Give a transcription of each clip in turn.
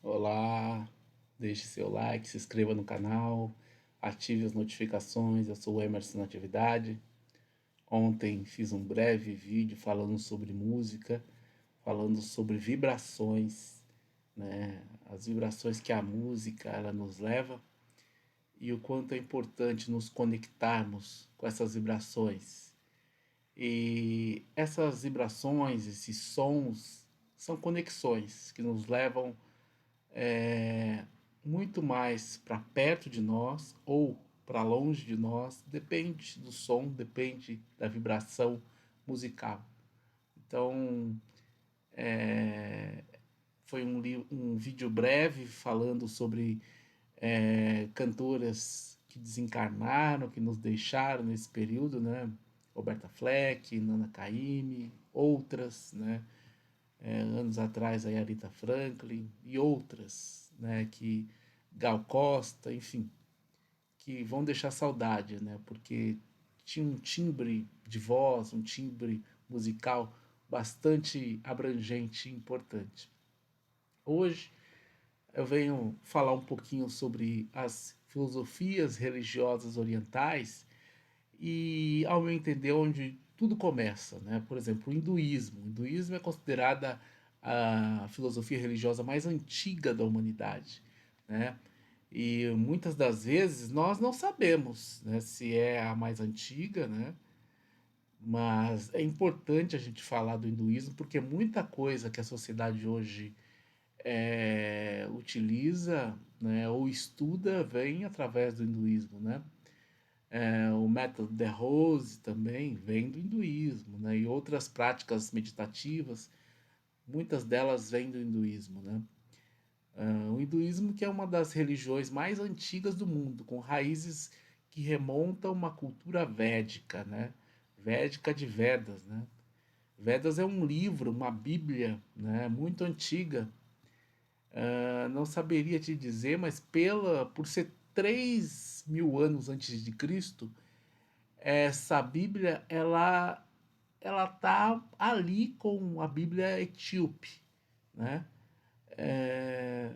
Olá, deixe seu like, se inscreva no canal, ative as notificações. Eu sou o Emerson Natividade. Ontem fiz um breve vídeo falando sobre música, falando sobre vibrações, né? As vibrações que a música ela nos leva e o quanto é importante nos conectarmos com essas vibrações. E essas vibrações, esses sons, são conexões que nos levam é, muito mais para perto de nós ou para longe de nós, depende do som, depende da vibração musical. Então, foi um vídeo breve falando sobre cantoras que desencarnaram, que nos deixaram nesse período, né? Roberta Fleck, Nana Caymmi, outras, né? Anos atrás a Aretha Franklin e outras, né? Que Gal Costa, enfim, que vão deixar saudade, né? Porque tinha um timbre de voz, um timbre musical bastante abrangente e importante. Hoje eu venho falar um pouquinho sobre as filosofias religiosas orientais e, ao meu entender, onde tudo começa, né? Por exemplo, o hinduísmo. O hinduísmo é considerada a filosofia religiosa mais antiga da humanidade, né? E muitas das vezes nós não sabemos, né, se é a mais antiga, né? Mas é importante a gente falar do hinduísmo porque muita coisa que a sociedade hoje utiliza, né, ou estuda vem através do hinduísmo, né? O método de Rose também vem do hinduísmo, né? E outras práticas meditativas, muitas delas vêm do hinduísmo, né? O hinduísmo que é uma das religiões mais antigas do mundo, com raízes que remontam a uma cultura védica, né? Védica de Vedas, né? Vedas é um livro, uma bíblia, né? Muito antiga. Não saberia te dizer, mas por ser 3.000 anos antes de Cristo, essa Bíblia ela tá ali com a Bíblia etíope, né? É,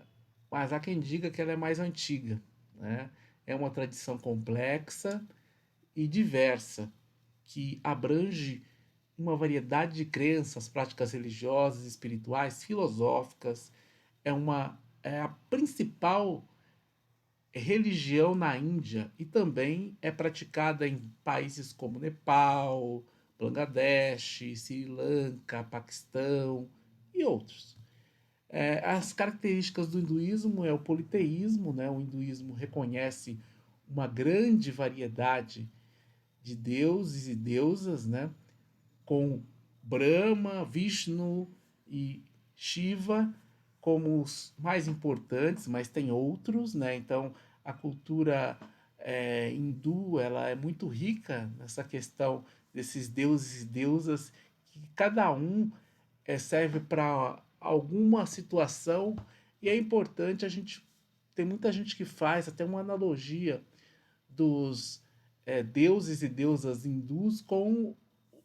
mas há quem diga que ela é mais antiga, né? É uma tradição complexa e diversa que abrange uma variedade de crenças, práticas religiosas, espirituais, filosóficas. É a principal religião na Índia e também é praticada em países como Nepal, Bangladesh, Sri Lanka, Paquistão e outros. As características do hinduísmo é o politeísmo, né? O hinduísmo reconhece uma grande variedade de deuses e deusas, né? Com Brahma, Vishnu e Shiva como os mais importantes, mas tem outros, né? Então a cultura hindu ela é muito rica nessa questão desses deuses e deusas que cada um serve para alguma situação e é importante a gente tem muita gente que faz até uma analogia dos deuses e deusas hindus com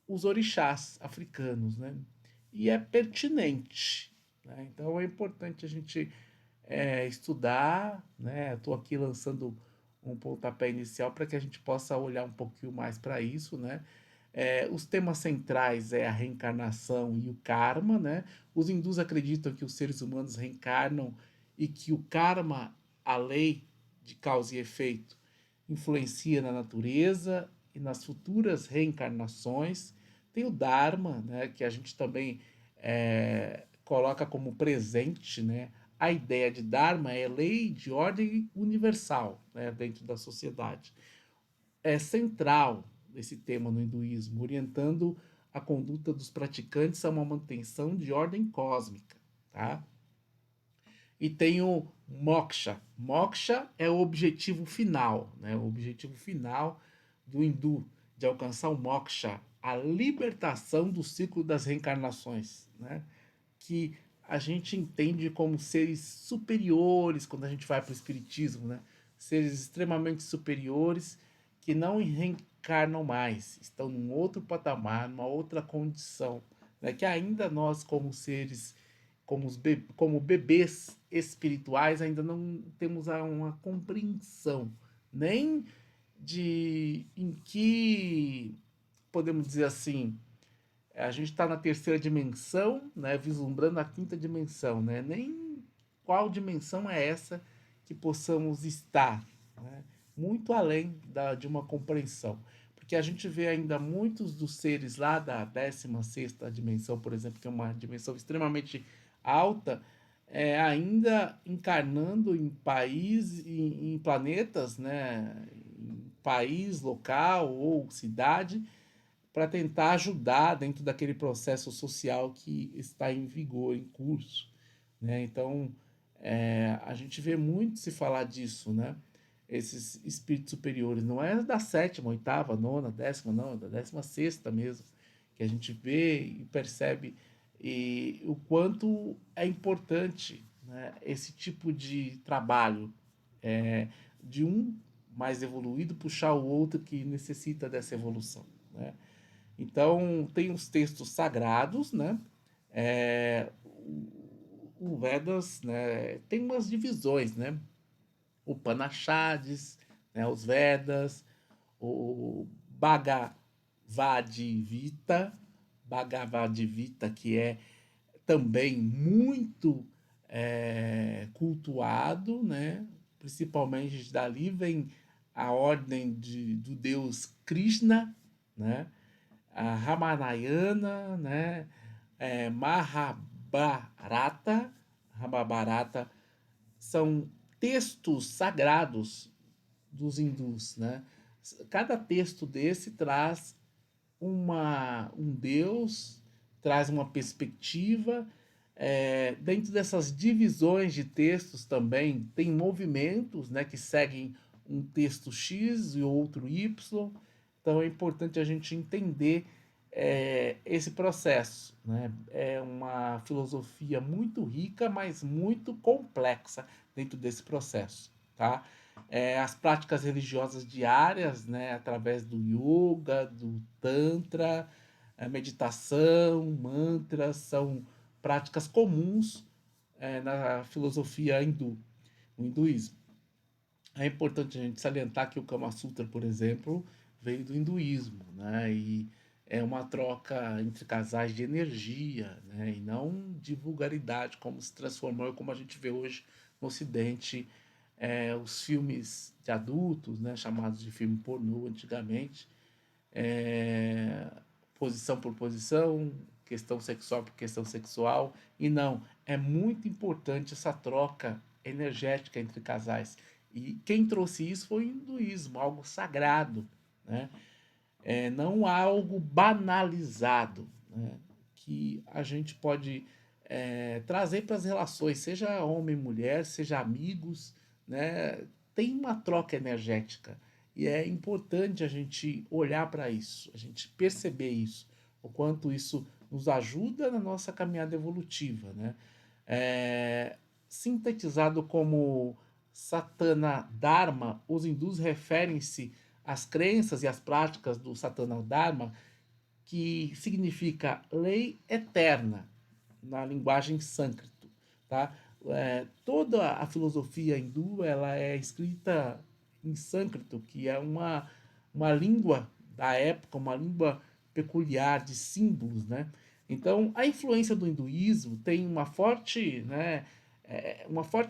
os orixás africanos, né? E é pertinente, né? Então é importante a gente estudar, né? Estou aqui lançando um pontapé inicial para que a gente possa olhar um pouquinho mais para isso, né? Os temas centrais é a reencarnação e o karma, né? Os hindus acreditam que os seres humanos reencarnam e que o karma, a lei de causa e efeito, influencia na natureza e nas futuras reencarnações. Tem o Dharma, né, que a gente também coloca como presente, né? A ideia de Dharma é lei de ordem universal, né, dentro da sociedade. É central esse tema no hinduísmo, orientando a conduta dos praticantes a uma manutenção de ordem cósmica, tá? E tem o moksha. Moksha é o objetivo final, né? O objetivo final do hindu de alcançar o moksha, a libertação do ciclo das reencarnações, né? Que a gente entende como seres superiores quando a gente vai para o espiritismo, né? Seres extremamente superiores que não reencarnam mais, estão num outro patamar, numa outra condição, né? Que ainda nós como seres como bebês espirituais ainda não temos uma compreensão nem de em que, podemos dizer assim, a gente está na terceira dimensão, né, vislumbrando a quinta dimensão, né? Nem qual dimensão é essa que possamos estar, né? Muito além de uma compreensão. Porque a gente vê ainda muitos dos seres lá da 16ª dimensão, por exemplo, que é uma dimensão extremamente alta, ainda encarnando em em planetas, né, em país, local ou cidade, para tentar ajudar dentro daquele processo social que está em vigor, em curso, né? Então, a gente vê muito se falar disso, né? Esses espíritos superiores, não é da sétima, oitava, nona, décima, não, é da 16ª mesmo, que a gente vê e percebe o quanto é importante, né, esse tipo de trabalho, é, de um mais evoluído puxar o outro que necessita dessa evolução, né? Então, tem os textos sagrados, né? O Vedas, né, tem umas divisões, né? O Upanishads, né, os Vedas, o Bhagavad Gita, que é também muito cultuado, né? Principalmente dali vem a ordem do deus Krishna, né? A Ramayana, né? Mahabharata, Mahabharata são textos sagrados dos hindus, né? Cada texto desse traz um deus, traz uma perspectiva. Dentro dessas divisões de textos também tem movimentos, né, que seguem um texto X e outro Y. Então é importante a gente entender esse processo, né? É uma filosofia muito rica, mas muito complexa dentro desse processo, tá? As práticas religiosas diárias, né, através do yoga, do tantra, a meditação, mantras, são práticas comuns na filosofia hindu, no hinduísmo. É importante a gente salientar que o Kama Sutra, por exemplo, veio do hinduísmo, né? E é uma troca entre casais de energia, né? E não de vulgaridade, como se transformou, como a gente vê hoje no Ocidente, os filmes de adultos, né? Chamados de filme pornô antigamente, é, posição por posição, questão sexual por questão sexual, e não, é muito importante essa troca energética entre casais. E quem trouxe isso foi o hinduísmo, algo sagrado, né? Não algo banalizado, né? Que a gente pode trazer para as relações, seja homem e mulher, seja amigos, né? Tem uma troca energética e é importante a gente olhar para isso, a gente perceber isso, o quanto isso nos ajuda na nossa caminhada evolutiva, né? É, sintetizado como Satana Dharma, os hindus referem-se às crenças e às práticas do Satana Dharma, que significa lei eterna na linguagem sânscrito, tá? Toda a filosofia hindu ela é escrita em sânscrito, que é uma língua da época, uma língua peculiar de símbolos, né? Então, a influência do hinduísmo tem uma forte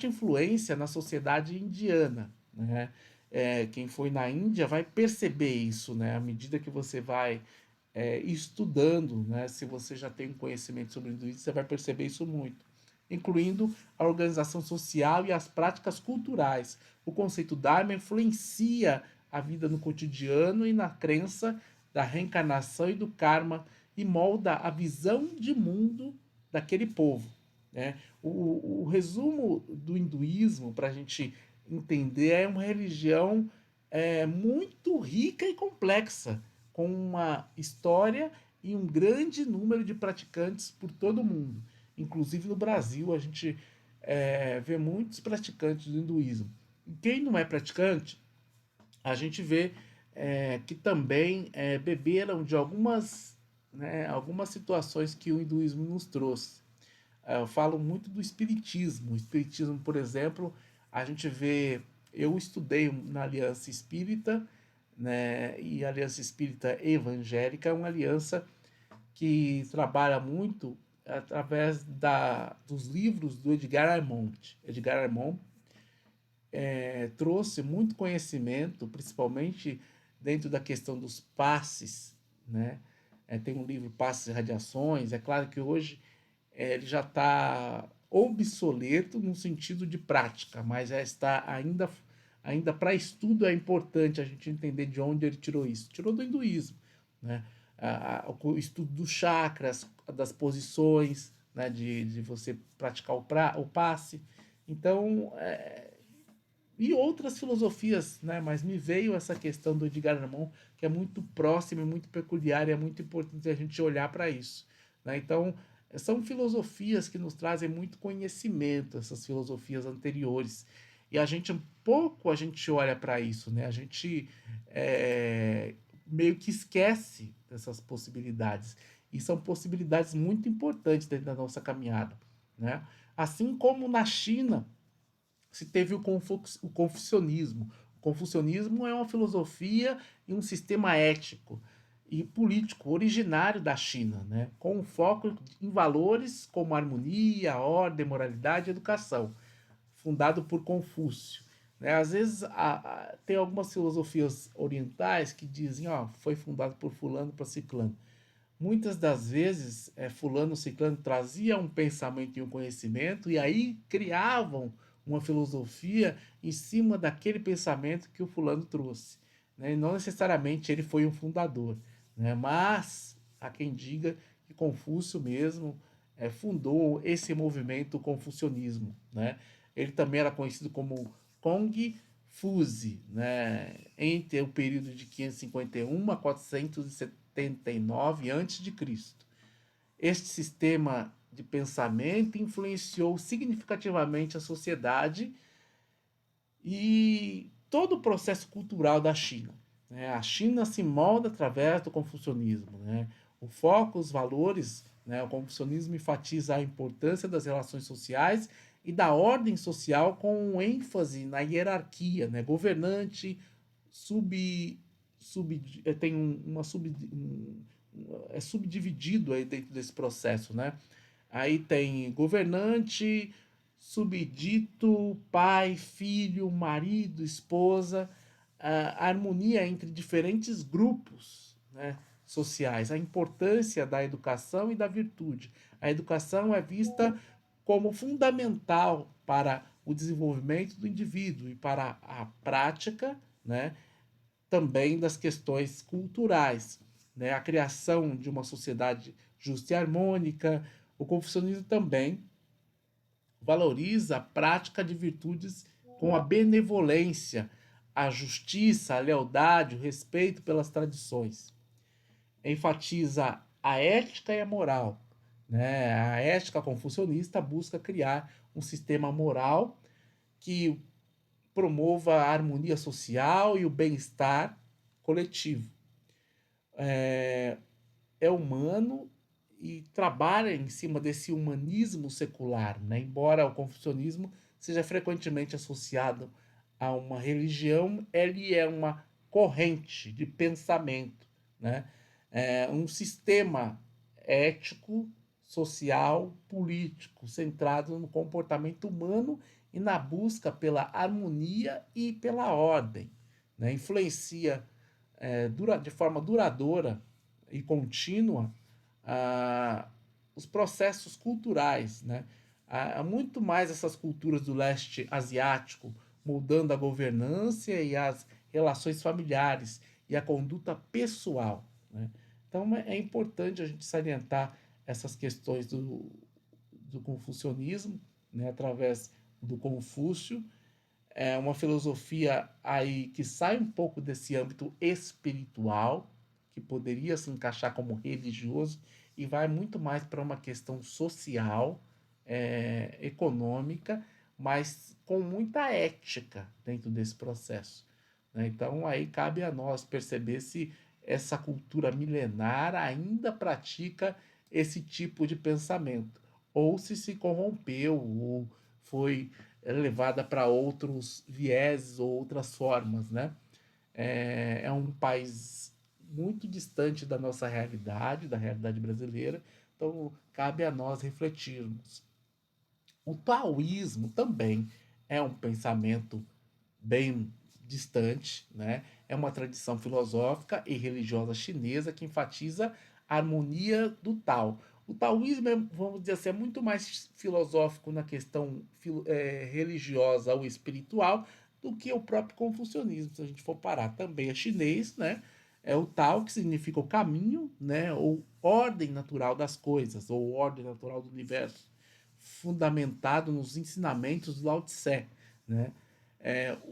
influência na sociedade indiana, né? Quem foi na Índia vai perceber isso, né? À medida que você vai estudando, né? Se você já tem um conhecimento sobre o hinduísmo, você vai perceber isso muito, incluindo a organização social e as práticas culturais. O conceito Dharma influencia a vida no cotidiano e na crença da reencarnação e do karma e molda a visão de mundo daquele povo, né? O resumo do hinduísmo, para a gente entender, é uma religião muito rica e complexa, com uma história e um grande número de praticantes por todo o mundo. Inclusive no Brasil, a gente vê muitos praticantes do hinduísmo. E quem não é praticante, a gente vê que também beberam de algumas situações que o hinduísmo nos trouxe. eu falo muito do espiritismo. O espiritismo, por exemplo, a gente vê, eu estudei na Aliança Espírita, né? E a Aliança Espírita Evangélica é uma aliança que trabalha muito através dos livros do Edgar Armond. Edgar Armond trouxe muito conhecimento, principalmente dentro da questão dos passes, né? Tem um livro Passes e Radiações. É claro que hoje ele já está obsoleto no sentido de prática, mas está ainda para estudo. É importante a gente entender de onde ele tirou isso. Tirou do hinduísmo, né? O estudo dos chakras, das posições, né? De você praticar o passe. Então, e outras filosofias, né? Mas me veio essa questão do Edgar Armond, que é muito próxima, muito peculiar, e é muito importante a gente olhar para isso, né? Então, são filosofias que nos trazem muito conhecimento, essas filosofias anteriores. E a gente olha para isso, né? A gente meio que esquece dessas possibilidades. E são possibilidades muito importantes dentro da nossa caminhada, né? Assim como na China se teve o confucionismo. O confucionismo é uma filosofia e um sistema ético e político originário da China, né? Com um foco em valores como harmonia, ordem, moralidade e educação, fundado por Confúcio. Né? Às vezes tem algumas filosofias orientais que dizem, ó, foi fundado por fulano para ciclano. Muitas das vezes, fulano ciclano trazia um pensamento e um conhecimento e aí criavam uma filosofia em cima daquele pensamento que o fulano trouxe, né? E não necessariamente ele foi um fundador, né? Mas há quem diga que Confúcio mesmo fundou esse movimento confucionismo, né? Ele também era conhecido como Kong Fuzi, né? Entre o período de 551 a 479 a.C. Este sistema de pensamento influenciou significativamente a sociedade e todo o processo cultural da China, né? A China se molda através do confucionismo, né? O foco, os valores, né? O confucionismo enfatiza a importância das relações sociais e da ordem social com ênfase na hierarquia, né? Governante, tem é subdividido aí dentro desse processo, né? Aí tem governante, subdito, pai, filho, marido, esposa, a harmonia entre diferentes grupos, né, sociais, a importância da educação e da virtude. A educação é vista como fundamental para o desenvolvimento do indivíduo e para a prática, né, também das questões culturais, né? A criação de uma sociedade justa e harmônica. O confucionismo também valoriza a prática de virtudes com a benevolência, a justiça, a lealdade, o respeito pelas tradições. Enfatiza a ética e a moral, né? A ética confucionista busca criar um sistema moral que promova a harmonia social e o bem-estar coletivo. É humano e trabalha em cima desse humanismo secular, né? Embora o confucionismo seja frequentemente associado a uma religião, ele é uma corrente de pensamento, né? Um sistema ético, social, político, centrado no comportamento humano e na busca pela harmonia e pela ordem, né? Influencia de forma duradoura e contínua os processos culturais, né? Há muito mais essas culturas do leste asiático moldando a governança e as relações familiares e a conduta pessoal, né? Então é importante a gente salientar essas questões do confucionismo, né, através do Confúcio. É uma filosofia aí que sai um pouco desse âmbito espiritual, que poderia se encaixar como religioso, e vai muito mais para uma questão social, econômica, mas com muita ética dentro desse processo, né? Então aí cabe a nós perceber se essa cultura milenar ainda pratica esse tipo de pensamento, ou se corrompeu ou foi levada para outros vieses ou outras formas, né? É um país muito distante da nossa realidade, da realidade brasileira, então cabe a nós refletirmos. O taoísmo também é um pensamento bem distante, né? É uma tradição filosófica e religiosa chinesa que enfatiza a harmonia do Tao. O taoísmo é, vamos dizer assim, é muito mais filosófico na questão religiosa ou espiritual do que o próprio confucionismo, se a gente for parar. Também é chinês, né? É o Tao, que significa o caminho, né? Ou ordem natural das coisas, ou ordem natural do universo, fundamentado nos ensinamentos do Lao Tse, né?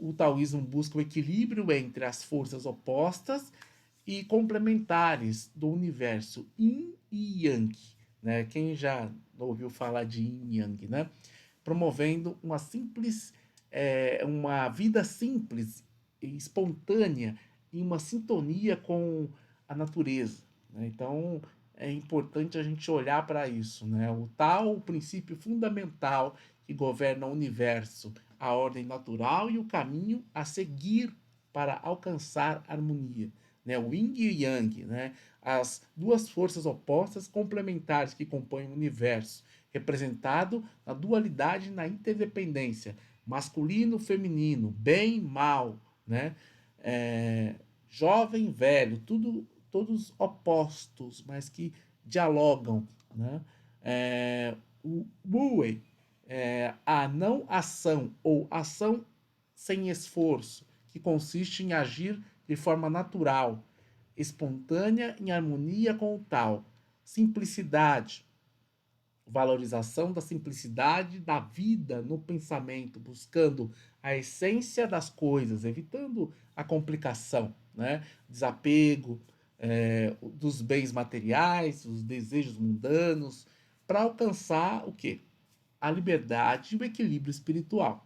O taoísmo busca o equilíbrio entre as forças opostas e complementares do universo Yin e Yang, né? Quem já ouviu falar de Yin e Yang, né? Promovendo uma vida simples e espontânea em uma sintonia com a natureza, né? Então é importante a gente olhar para isso, né? O tal, o princípio fundamental que governa o universo, a ordem natural e o caminho a seguir para alcançar harmonia, né? O Yin e o Yang, né? As duas forças opostas complementares que compõem o universo, representado na dualidade e na interdependência, masculino, feminino, bem, mal, né? É, jovem, velho, todos opostos, mas que dialogam, né? O Wu Wei, a não ação ou ação sem esforço, que consiste em agir de forma natural, espontânea, em harmonia com o tal. Simplicidade, valorização da simplicidade da vida no pensamento, buscando a essência das coisas, evitando a complicação, né? Desapego dos bens materiais, os desejos mundanos, para alcançar o quê? A liberdade e o equilíbrio espiritual.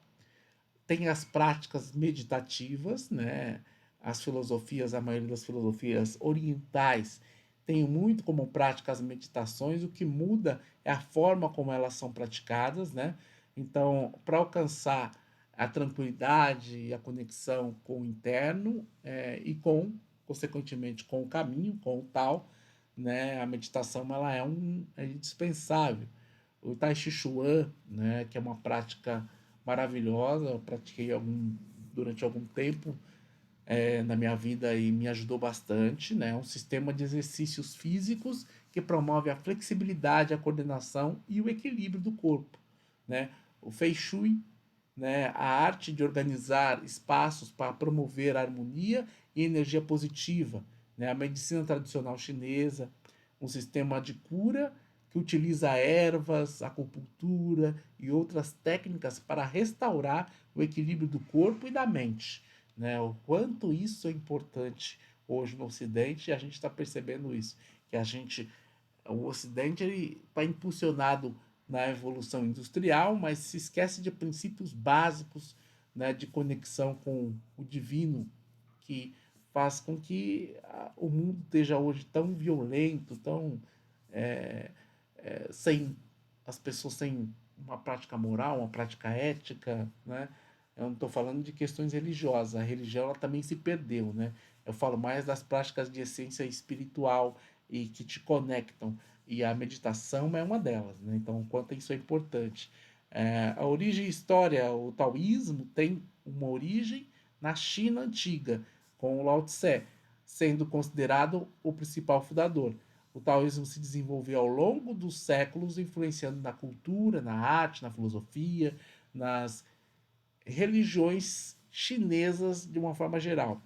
Tem as práticas meditativas, né? As filosofias, a maioria das filosofias orientais tem muito como prática as meditações, o que muda é a forma como elas são praticadas, né? Então, para alcançar a tranquilidade e a conexão com o interno e consequentemente, com o caminho, com o tal, né? A meditação ela é indispensável. O Tai Chi Chuan, né? Que é uma prática maravilhosa, eu pratiquei durante algum tempo na minha vida e me ajudou bastante, né? Um sistema de exercícios físicos que promove a flexibilidade, a coordenação e o equilíbrio do corpo, né? O Fei Shui, né? A arte de organizar espaços para promover a harmonia e energia positiva, né? A medicina tradicional chinesa, um sistema de cura que utiliza ervas, acupuntura e outras técnicas para restaurar o equilíbrio do corpo e da mente, né? O quanto isso é importante hoje no Ocidente, e a gente está percebendo isso, que o Ocidente está impulsionado na evolução industrial, mas se esquece de princípios básicos, né, de conexão com o divino, que faz com que o mundo esteja hoje tão violento, tão é, sem as pessoas sem uma prática moral, uma prática ética, né? Eu não estou falando de questões religiosas. A religião ela também se perdeu, né? Eu falo mais das práticas de essência espiritual e que te conectam. E a meditação é uma delas, né? Então, o quanto isso é importante. A origem e história, o taoísmo tem uma origem na China antiga, com o Lao Tse, sendo considerado o principal fundador. O taoísmo se desenvolveu ao longo dos séculos, influenciando na cultura, na arte, na filosofia, nas religiões chinesas de uma forma geral.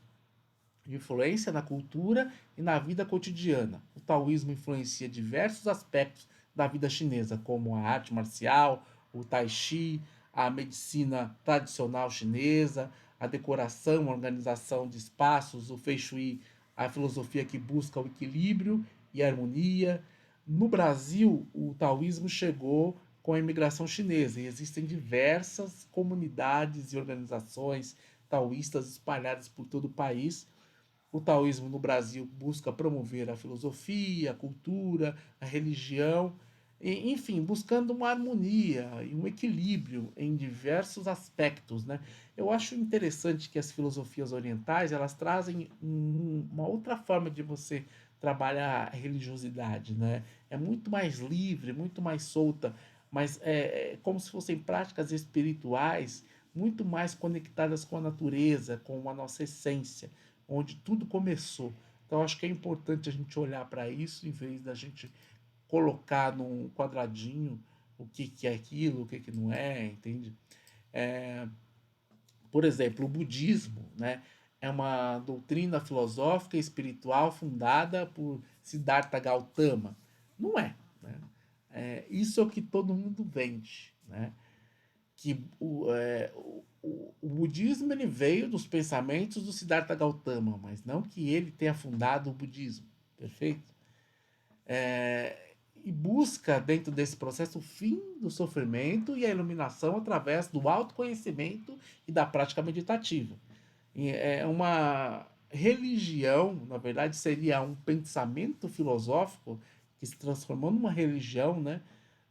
Influência na cultura e na vida cotidiana. O taoísmo influencia diversos aspectos da vida chinesa, como a arte marcial, o tai chi, a medicina tradicional chinesa, a decoração, a organização de espaços, o feng shui, a filosofia que busca o equilíbrio e a harmonia. No Brasil, o taoísmo chegou com a imigração chinesa e existem diversas comunidades e organizações taoístas espalhadas por todo o país. O taoísmo no Brasil busca promover a filosofia, a cultura, a religião Enfim, buscando uma harmonia e um equilíbrio em diversos aspectos, né? Eu acho interessante que as filosofias orientais, elas trazem uma outra forma de você trabalhar a religiosidade, né? É muito mais livre, muito mais solta, mas é como se fossem práticas espirituais muito mais conectadas com a natureza, com a nossa essência, onde tudo começou. Então, acho que é importante a gente olhar para isso em vez da gente colocar num quadradinho o que, que é aquilo, o que, que não é, entende? Por exemplo, o budismo, né, é uma doutrina filosófica e espiritual fundada por Siddhartha Gautama. Não é, né? Isso é o que todo mundo vende, né? Que o budismo ele veio dos pensamentos do Siddhartha Gautama, mas não que ele tenha fundado o budismo, perfeito? E busca, dentro desse processo, o fim do sofrimento e a iluminação através do autoconhecimento e da prática meditativa. E é uma religião, na verdade, seria um pensamento filosófico que se transformou numa religião, né?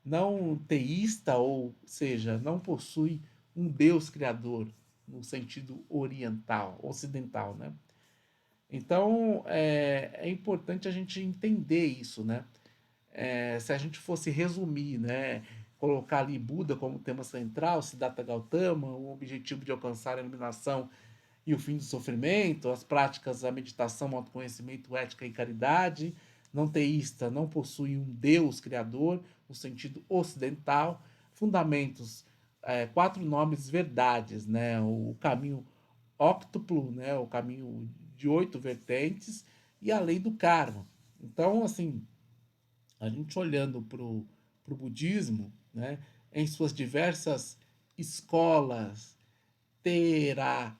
Não teísta, ou seja, não possui um Deus criador no sentido oriental, ocidental, né? Então é importante a gente entender isso, né? Se a gente fosse resumir, né, colocar ali Buda como tema central, Siddhartha Gautama, o objetivo de alcançar a iluminação e o fim do sofrimento, as práticas da meditação, autoconhecimento, ética e caridade, não teísta, não possui um Deus criador, no sentido ocidental, fundamentos, quatro nobres verdades, né, o caminho óctuplo, né, o caminho de 8 vertentes e a lei do karma. Então, assim, a gente olhando para o budismo, né, em suas diversas escolas, Theravada,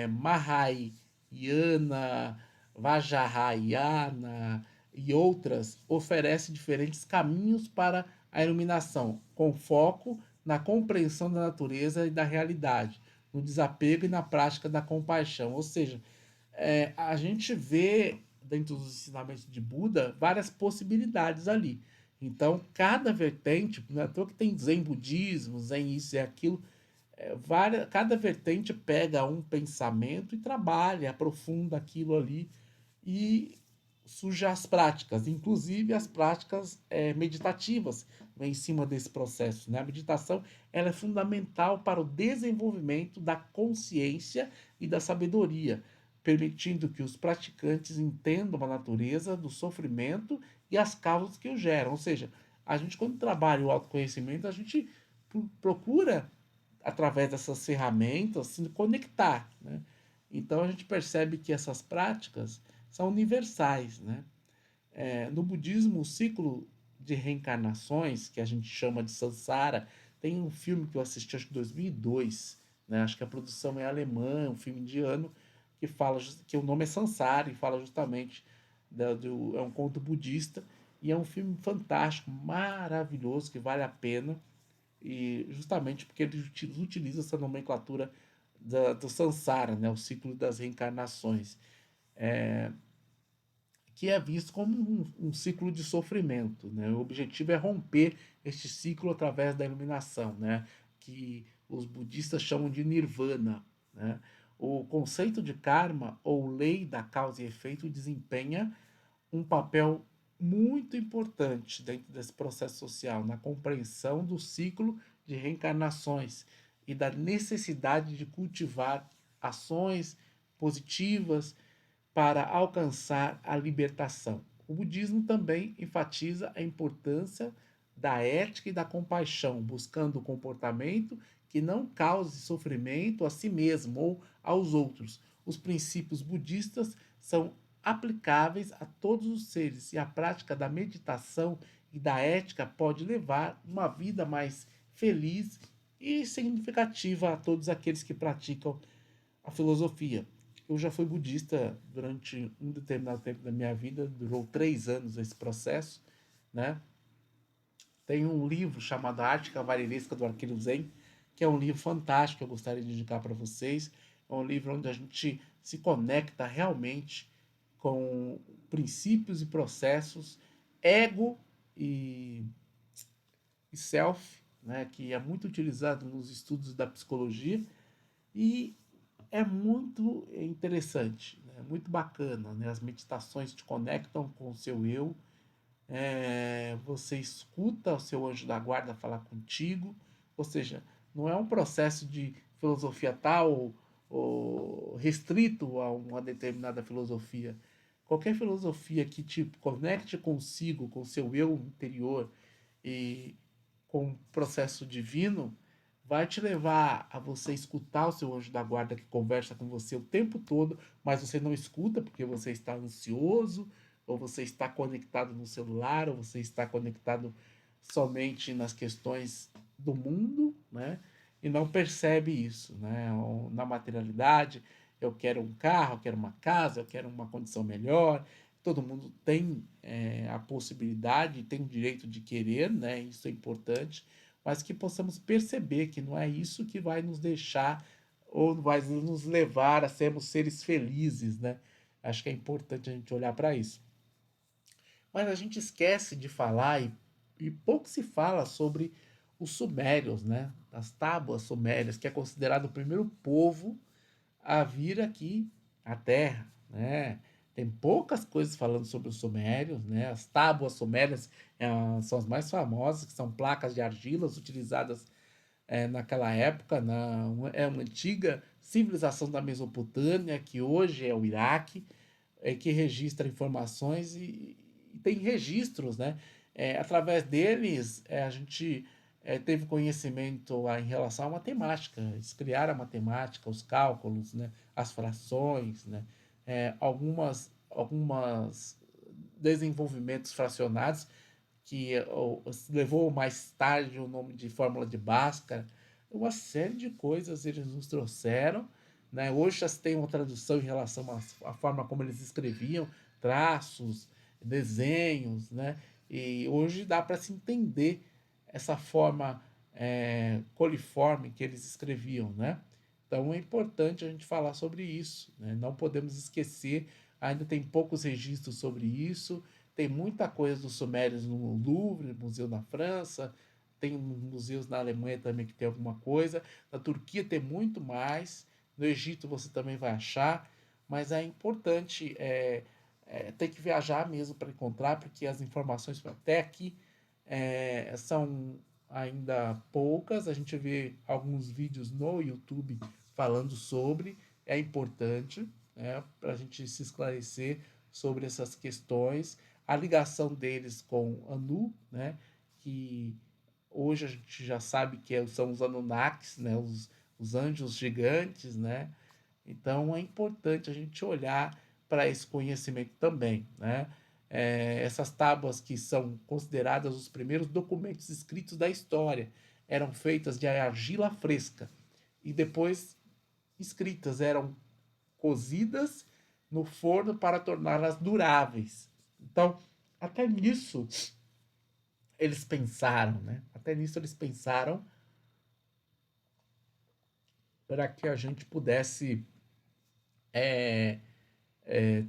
Mahayana, Vajrayana e outras, oferece diferentes caminhos para a iluminação, com foco na compreensão da natureza e da realidade, no desapego e na prática da compaixão. Ou seja, a gente vê dentro dos ensinamentos de Buda várias possibilidades ali. Então, cada vertente, não é à toa que tem Zen budismo, Zen isso e aquilo, cada vertente pega um pensamento e trabalha, aprofunda aquilo ali e surge as práticas, inclusive as práticas meditativas em cima desse processo. Né? A meditação ela é fundamental para o desenvolvimento da consciência e da sabedoria, permitindo que os praticantes entendam a natureza do sofrimento e as causas que o geram. Ou seja, a gente quando trabalha o autoconhecimento, a gente procura através dessas ferramentas se conectar, né? Então a gente percebe que essas práticas são universais, né? No budismo, o ciclo de reencarnações, que a gente chama de samsara, tem um filme que eu assisti acho que em 2002, né? Acho que a produção é alemã, um filme indiano, que fala que o nome é Sansara e fala justamente é um conto budista e é um filme fantástico, maravilhoso, que vale a pena e justamente porque ele utiliza essa nomenclatura do samsara, né? O ciclo das reencarnações, que é visto como um ciclo de sofrimento. Né? O objetivo é romper este ciclo através da iluminação, né? Que os budistas chamam de nirvana. Né? O conceito de karma, ou lei da causa e efeito, desempenha um papel muito importante dentro desse processo social, na compreensão do ciclo de reencarnações e da necessidade de cultivar ações positivas para alcançar a libertação. O budismo também enfatiza a importância da ética e da compaixão, buscando o comportamento que não cause sofrimento a si mesmo ou aos outros. Os princípios budistas são aplicáveis a todos os seres e a prática da meditação e da ética pode levar uma vida mais feliz e significativa a todos aqueles que praticam a filosofia. Eu já fui budista durante um determinado tempo da minha vida, durou 3 anos esse processo, né? Tem um livro chamado A Arte Cavalheiresca do Arqueiro Zen, que é um livro fantástico que eu gostaria de indicar para vocês. É um livro onde a gente se conecta realmente com princípios e processos ego e, e self, né, que é muito utilizado nos estudos da psicologia e é muito interessante, né, muito bacana. Né? As meditações te conectam com o seu eu, você escuta o seu anjo da guarda falar contigo, ou seja, não é um processo de filosofia tal ou restrito a uma determinada filosofia. Qualquer filosofia que te conecte consigo, com o seu eu interior e com o processo divino, vai te levar a você escutar o seu anjo da guarda que conversa com você o tempo todo, mas você não escuta porque você está ansioso, ou você está conectado no celular, ou você está conectado somente nas questões do mundo, né? E não percebe isso, né? Na materialidade, eu quero um carro, eu quero uma casa, eu quero uma condição melhor. Todo mundo tem a possibilidade, tem o direito de querer, né? Isso é importante, mas que possamos perceber que não é isso que vai nos deixar ou vai nos levar a sermos seres felizes, né? Acho que é importante a gente olhar para isso. Mas a gente esquece de falar e pouco se fala sobre os sumérios, né? As tábuas sumérias, que é considerado o primeiro povo a vir aqui à Terra, né? Tem poucas coisas falando sobre os sumérios, né? As tábuas sumérias são as mais famosas, que são placas de argilas utilizadas naquela época, é uma antiga civilização da Mesopotâmia, que hoje é o Iraque, que registra informações e tem registros, né? Através deles, a gente teve conhecimento em relação à matemática, eles criaram a matemática, os cálculos, né? As frações, né? Algumas desenvolvimentos fracionados que levou mais tarde o nome de fórmula de Bhaskara, uma série de coisas eles nos trouxeram, né? Hoje já se tem uma tradução em relação à forma como eles escreviam, traços, desenhos, né? E hoje dá para se entender essa forma coliforme que eles escreviam, né? Então é importante a gente falar sobre isso, né? Não podemos esquecer, ainda tem poucos registros sobre isso, tem muita coisa dos sumérios no Louvre, Museu na França, tem museus na Alemanha também que tem alguma coisa, na Turquia tem muito mais, no Egito você também vai achar, mas é importante ter que viajar mesmo para encontrar, porque as informações até aqui são ainda poucas. A gente vê alguns vídeos no YouTube falando sobre, é importante, né, para a gente se esclarecer sobre essas questões. A ligação deles com Anu, né, que hoje a gente já sabe que são os Anunnakis, né, os anjos gigantes, né? Então é importante a gente olhar para esse conhecimento também, né? Essas tábuas que são consideradas os primeiros documentos escritos da história eram feitas de argila fresca e depois escritas, eram cozidas no forno para torná-las duráveis. Então, até nisso eles pensaram, né? Até nisso eles pensaram para que a gente pudesse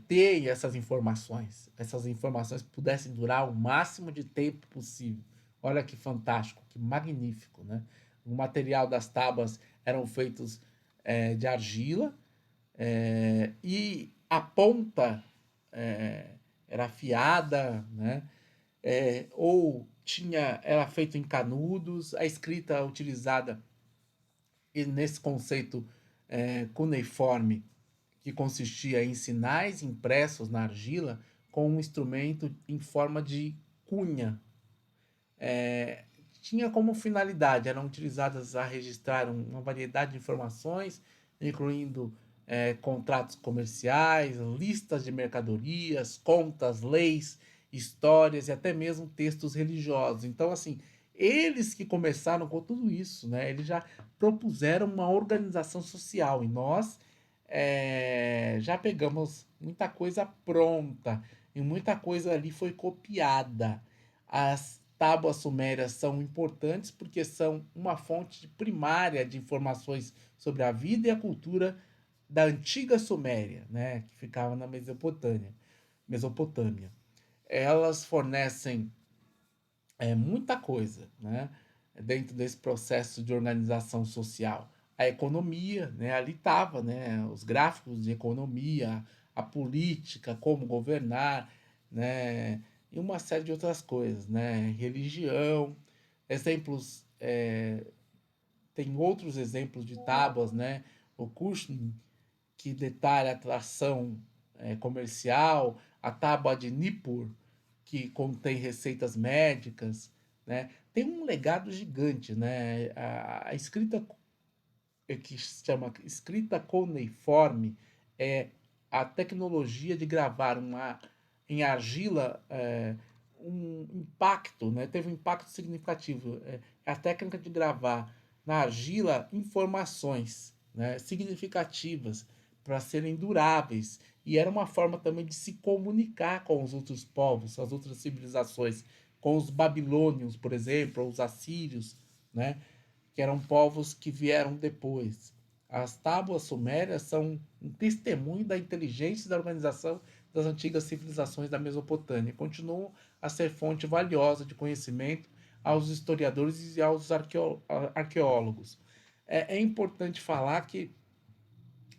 ter essas informações pudessem durar o máximo de tempo possível. Olha que fantástico, que magnífico, né? O material das tábuas eram feitos de argila e a ponta era afiada, né? Ou era feito em canudos, a escrita utilizada nesse conceito cuneiforme que consistia em sinais impressos na argila com um instrumento em forma de cunha. Tinha como finalidade, eram utilizadas a registrar uma variedade de informações, incluindo contratos comerciais, listas de mercadorias, contas, leis, histórias e até mesmo textos religiosos. Então, assim, eles que começaram com tudo isso, né? Eles já propuseram uma organização social e nós já pegamos muita coisa pronta e muita coisa ali foi copiada. As tábuas sumérias são importantes porque são uma fonte primária de informações sobre a vida e a cultura da antiga Suméria, né, que ficava na Mesopotâmia. elas fornecem muita coisa, né? Dentro desse processo de organização social. A economia, né? Ali estava, né? Os gráficos de economia, a política, como governar, né? E uma série de outras coisas, né? Religião, exemplos, tem outros exemplos de tábuas, né? O Kushner, que detalha a atração comercial, a tábua de Nippur, que contém receitas médicas, né? Tem um legado gigante, né? A escrita que se chama escrita cuneiforme é a tecnologia de gravar em argila um impacto, né? Teve um impacto significativo. É a técnica de gravar na argila informações, né? Significativas para serem duráveis. E era uma forma também de se comunicar com os outros povos, as outras civilizações, com os babilônios, por exemplo, ou os assírios, né? Que eram povos que vieram depois. As tábuas sumérias são um testemunho da inteligência e da organização das antigas civilizações da Mesopotâmia. Continuam a ser fonte valiosa de conhecimento aos historiadores e aos arqueólogos. É importante falar que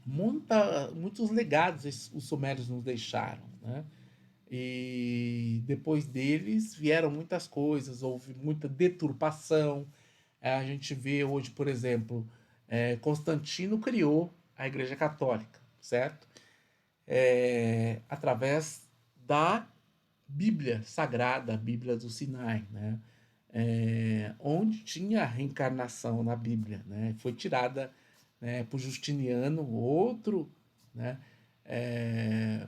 muitos legados os sumérios nos deixaram, né? E depois deles vieram muitas coisas, houve muita deturpação. A gente vê hoje, por exemplo, Constantino criou a Igreja Católica, certo? Através da Bíblia Sagrada, a Bíblia do Sinai, né? Onde tinha a reencarnação na Bíblia, né? Foi tirada, né, por Justiniano, outro, né, é,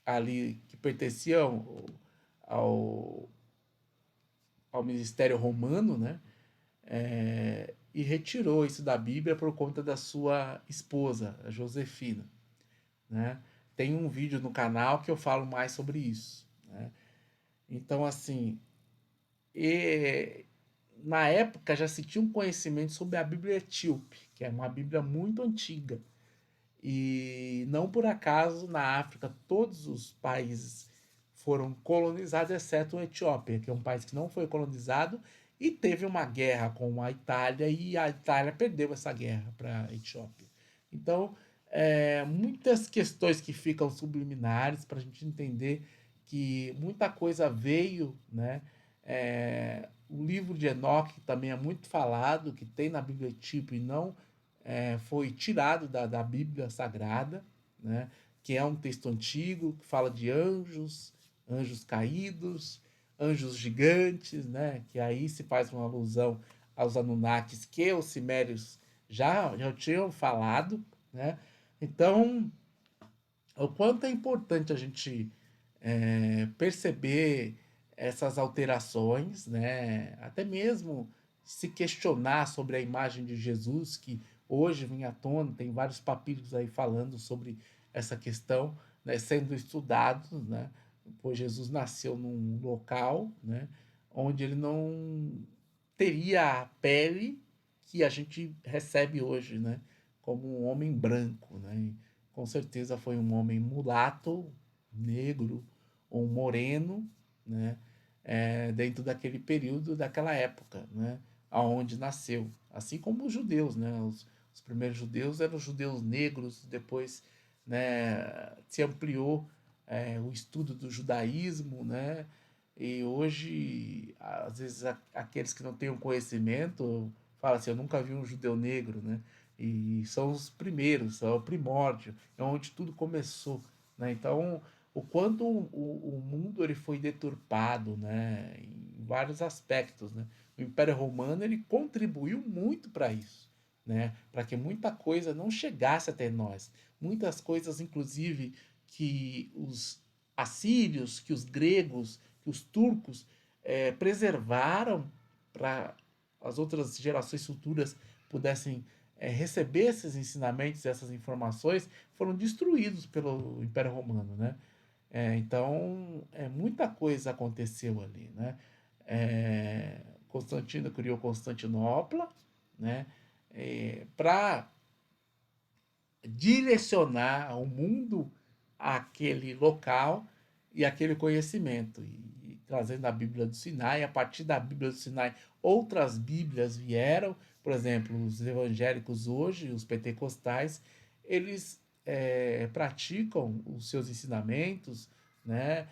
ali que pertencia ao, ao Ministério Romano, né? E retirou isso da Bíblia por conta da sua esposa, a Josefina, né? Tem um vídeo no canal que eu falo mais sobre isso, né? Então, assim, e, na época já se tinha um conhecimento sobre a Bíblia Etíope, que é uma Bíblia muito antiga. E não por acaso na África todos os países foram colonizados, exceto a Etiópia, que é um país que não foi colonizado e teve uma guerra com a Itália e a Itália perdeu essa guerra para a Etiópia. Então, muitas questões que ficam subliminares para a gente entender que muita coisa veio, né? O livro de Enoque também é muito falado, que tem na Bíblia tipo e não foi tirado da Bíblia Sagrada, né? Que é um texto antigo que fala de anjos, anjos caídos, anjos gigantes, né? Que aí se faz uma alusão aos Anunnakis que os Sumérios já tinham falado, né? Então, o quanto é importante a gente perceber essas alterações, né? Até mesmo se questionar sobre a imagem de Jesus, que hoje vem à tona, tem vários papiros aí falando sobre essa questão, né, sendo estudados, né? Pois Jesus nasceu num local, né, onde ele não teria a pele que a gente recebe hoje, né, como um homem branco, né? E com certeza foi um homem mulato, negro ou moreno, né? Dentro daquele período, daquela época, né? Aonde nasceu. Assim como os judeus, né? Os primeiros judeus eram judeus negros, depois, né, se ampliou o estudo do judaísmo, né? E hoje, às vezes, aqueles que não têm o conhecimento falam assim: eu nunca vi um judeu negro, né? E são os primeiros, são o primórdio, é onde tudo começou, né? Então, o quanto o mundo ele foi deturpado, né? Em vários aspectos, né? O Império Romano ele contribuiu muito para isso, né? Para que muita coisa não chegasse até nós, muitas coisas, inclusive, que os assírios, que os gregos, que os turcos preservaram para as outras gerações futuras pudessem receber esses ensinamentos, essas informações, foram destruídos pelo Império Romano, né? Então, muita coisa aconteceu ali, né? Constantino criou Constantinopla, né? Para direcionar o mundo àquele local e aquele conhecimento. E trazendo a Bíblia do Sinai, a partir da Bíblia do Sinai, outras Bíblias vieram, por exemplo, os evangélicos hoje, os pentecostais, eles praticam os seus ensinamentos, né,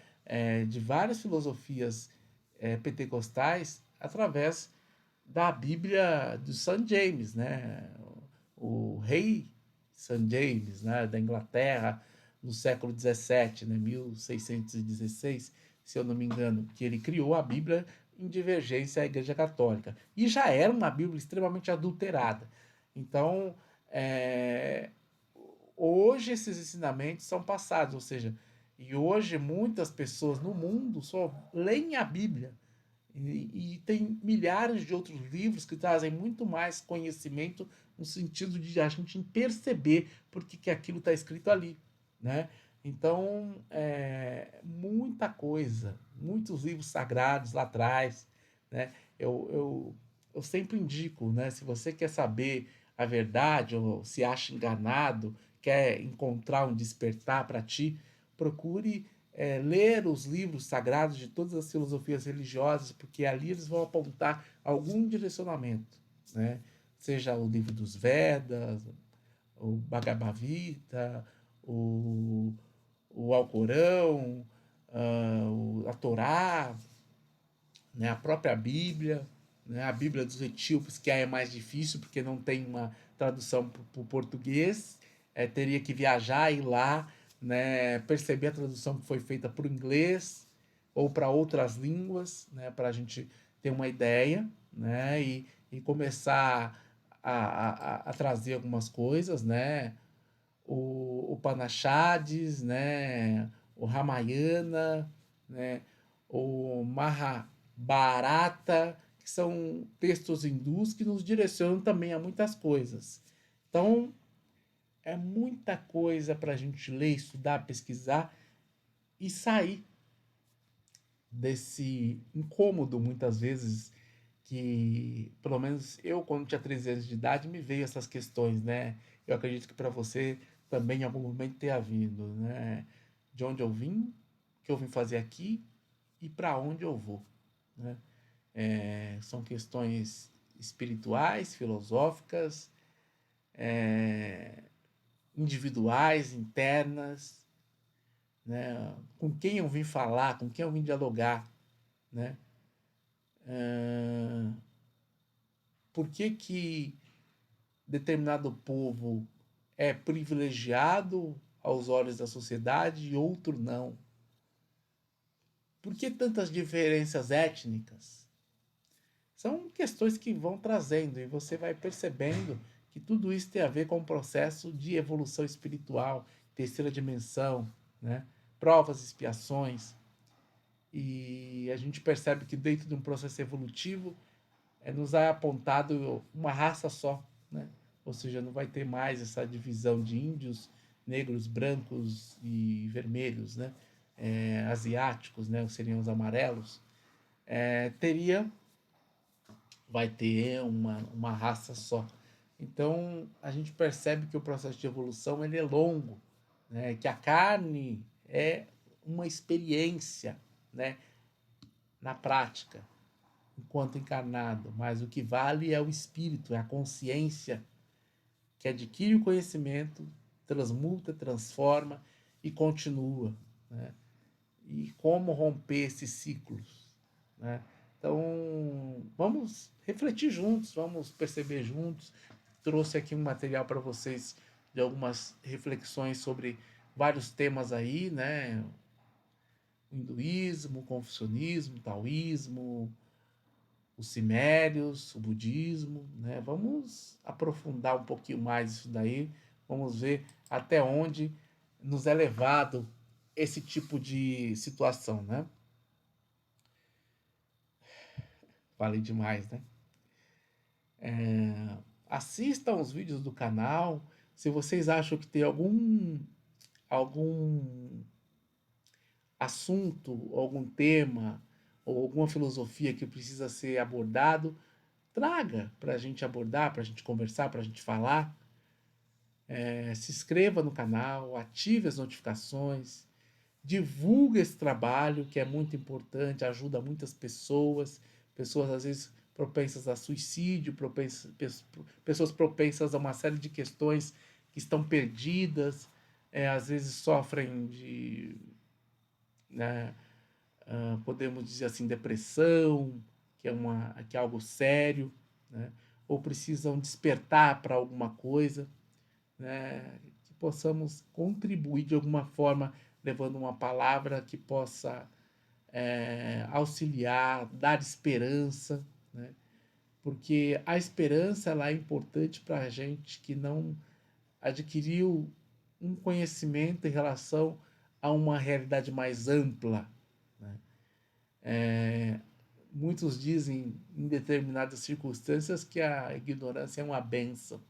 de várias filosofias pentecostais através da Bíblia do St. James, né? O rei St. James, né, da Inglaterra, no século XVII, né, 1616, se eu não me engano, que ele criou a Bíblia em divergência à Igreja Católica. E já era uma Bíblia extremamente adulterada. Então, é, hoje esses ensinamentos são passados, ou seja, e hoje muitas pessoas no mundo só leem a Bíblia. E tem milhares de outros livros que trazem muito mais conhecimento no sentido de a gente perceber por que aquilo está escrito ali, né? Então, muita coisa, muitos livros sagrados lá atrás, né? Eu sempre indico, né? Se você quer saber a verdade ou se acha enganado, quer encontrar um despertar para ti, procure ler os livros sagrados de todas as filosofias religiosas, porque ali eles vão apontar algum direcionamento, né? Seja o livro dos Vedas, o Bhagavad Gita, o, o Alcorão, a Torá, né? A própria Bíblia, né? A Bíblia dos etíopes, que é mais difícil porque não tem uma tradução para o português, teria que viajar e ir lá, né, perceber a tradução que foi feita para o inglês ou para outras línguas, né, para a gente ter uma ideia, né, e começar a trazer algumas coisas, né, o Upanishads, né, o Ramayana, né, o Mahabharata, que são textos hindus que nos direcionam também a muitas coisas. Então, é muita coisa para a gente ler, estudar, pesquisar e sair desse incômodo, muitas vezes, que, pelo menos eu, quando tinha 13 anos de idade, me veio essas questões, né? Eu acredito que para você também em algum momento tenha vindo, né? De onde eu vim, o que eu vim fazer aqui e para onde eu vou, né? São questões espirituais, filosóficas, individuais, internas, né? Com quem eu vim falar, com quem eu vim dialogar, né? Por que que determinado povo é privilegiado aos olhos da sociedade e outro não? Por que tantas diferenças étnicas? São questões que vão trazendo e você vai percebendo que tudo isso tem a ver com um processo de evolução espiritual, terceira dimensão, né? Provas, expiações. E a gente percebe que dentro de um processo evolutivo nos é apontado uma raça só, né? Ou seja, não vai ter mais essa divisão de índios, negros, brancos e vermelhos, né? Asiáticos, né? Seriam os amarelos. Vai ter uma raça só. Então a gente percebe que o processo de evolução ele é longo, né? Que a carne é uma experiência, né? Na prática, enquanto encarnado, mas o que vale é o espírito, é a consciência que adquire o conhecimento, transmuta, transforma e continua, né? E como romper esses ciclos, né? Então, vamos refletir juntos, vamos perceber juntos. Trouxe aqui um material para vocês de algumas reflexões sobre vários temas aí, né? O hinduísmo, o confucionismo, o taoísmo, os cimérios, o budismo, né? Vamos aprofundar um pouquinho mais isso daí, vamos ver até onde nos é levado esse tipo de situação, né? Falei demais, né? Assistam os vídeos do canal. Se vocês acham que tem algum assunto, algum tema ou alguma filosofia que precisa ser abordado, traga para a gente abordar, para a gente conversar, para a gente falar. Se inscreva no canal, ative as notificações, divulga esse trabalho, que é muito importante, ajuda muitas pessoas, pessoas às vezes propensas a suicídio, pessoas propensas a uma série de questões que estão perdidas, às vezes sofrem de, né, podemos dizer assim, depressão, que é algo sério, né, ou precisam despertar para alguma coisa, né, que possamos contribuir de alguma forma, levando uma palavra que possa auxiliar, dar esperança, né? Porque a esperança ela é importante para a gente que não adquiriu um conhecimento em relação a uma realidade mais ampla, né? Muitos dizem em determinadas circunstâncias que a ignorância é uma benção.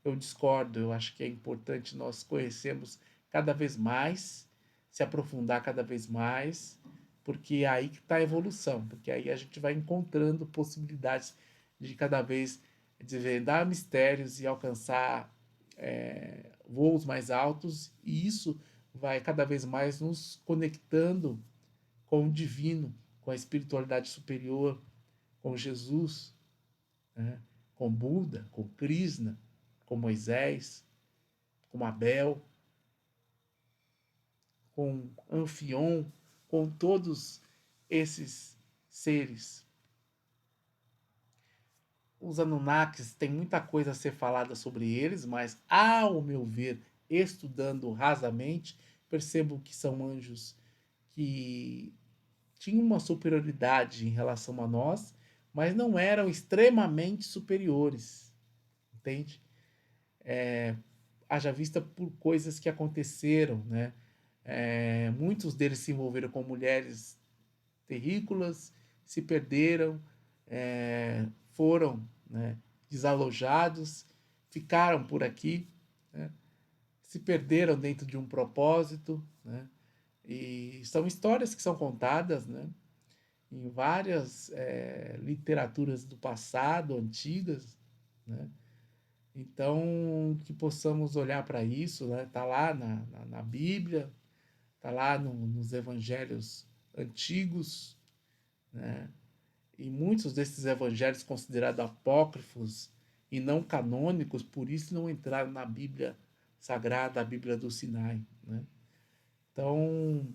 Eu discordo, eu acho que é importante nós conhecermos cada vez mais, se aprofundar cada vez mais, porque é aí que está a evolução, porque aí a gente vai encontrando possibilidades de cada vez desvendar mistérios e alcançar voos mais altos, e isso vai cada vez mais nos conectando com o divino, com a espiritualidade superior, com Jesus, né? Com Buda, com Krishna, com Moisés, com Abel, com Anfion, com todos esses seres. Os Anunnakis tem muita coisa a ser falada sobre eles, mas, ao meu ver, estudando rasamente, percebo que são anjos que tinham uma superioridade em relação a nós, mas não eram extremamente superiores, entende? Haja vista por coisas que aconteceram, né? Muitos deles se envolveram com mulheres terrícolas, se perderam, foram, né, desalojados, ficaram por aqui, né, se perderam dentro de um propósito, né, e são histórias que são contadas, né, em várias literaturas do passado, antigas, né. Então, que possamos olhar para isso, né? Tá lá na Bíblia, tá lá nos evangelhos antigos, né? E muitos desses evangelhos considerados apócrifos e não canônicos, por isso não entraram na Bíblia Sagrada, a Bíblia do Sinai, né? Então,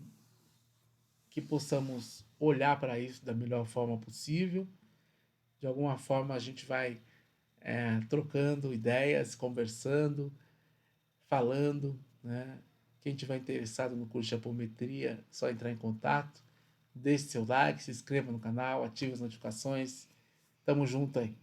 que possamos olhar para isso da melhor forma possível. De alguma forma a gente vai trocando ideias, conversando, falando, né? Quem tiver interessado no curso de apometria, é só entrar em contato. Deixe seu like, se inscreva no canal, ative as notificações. Tamo junto aí.